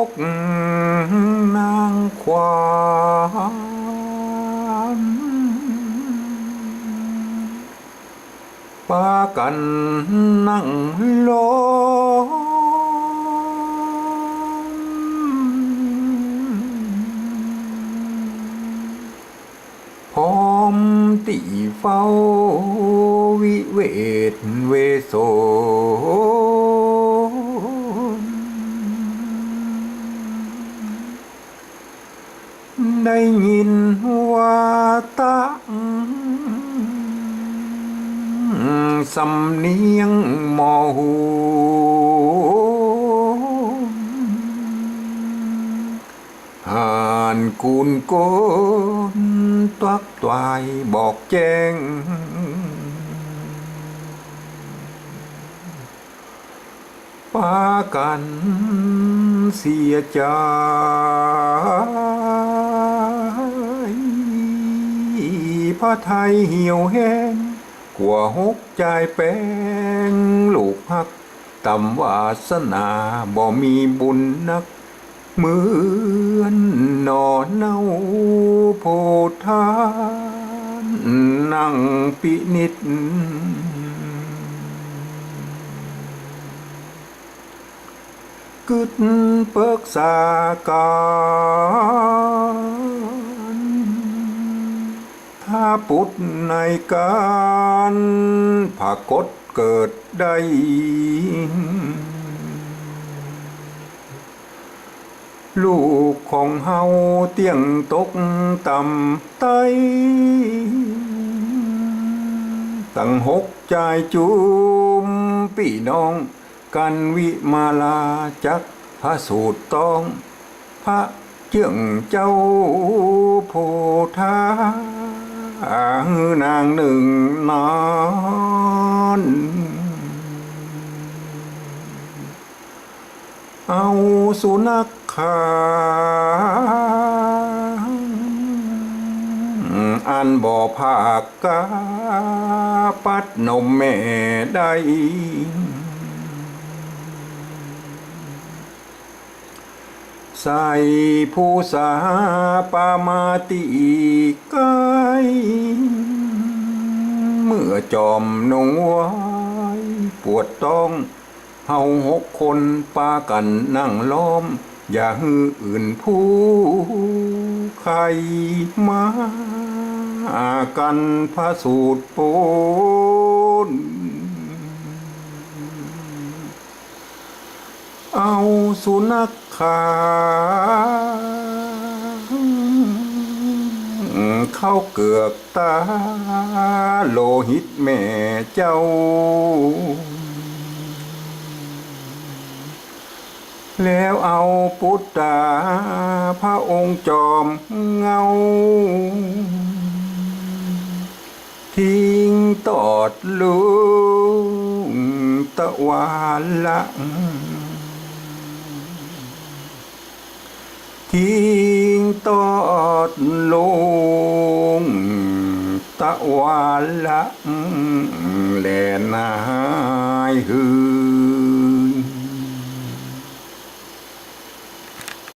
กนางความปากันนั่งล้อมพร้อมตีเฝ้าวิเวทเวโสได้ยินว่าตะสำเนียงมอหูหานกูลโกนตวักตวายบอกแจ้งปากันเสียใจพระไทยเหี่ยวแห้งกลัวหกใจแป้งลูกหักต่ำวาสนาบ่มีบุญนักเหมือนนอนเน่าโพธานนั่งปินิจกึดเปิกษาการถ้าปุตในการผากฏเกิดได้ลูกของเฮาเตียงตกต่ำไตตั้งหกใจจุมพี่น้องกันวิมาลาจักพระสูตรต้องพระเจื่องเจ้าโพธานางหนึ่งนอนเอาสุนัขขาอันบ่ภาคกาปัดนมแม่ได้ใส่ผู้สาปามาติกายเมื่อจอมนงไว้ปวดต้องเฮาหกคนปากันนั่งล้อมอย่าฮืออื่นผู้ใครมากันพระสูตรโปนเอาสุนัขขาเข้าเกือกตาโลหิตแม่เจ้าแล้วเอาปุตตาพระองค์จอมเงาทิ้งตอดลุงตะวาละทิ้งตอดลุงตะวาละแลนายหือ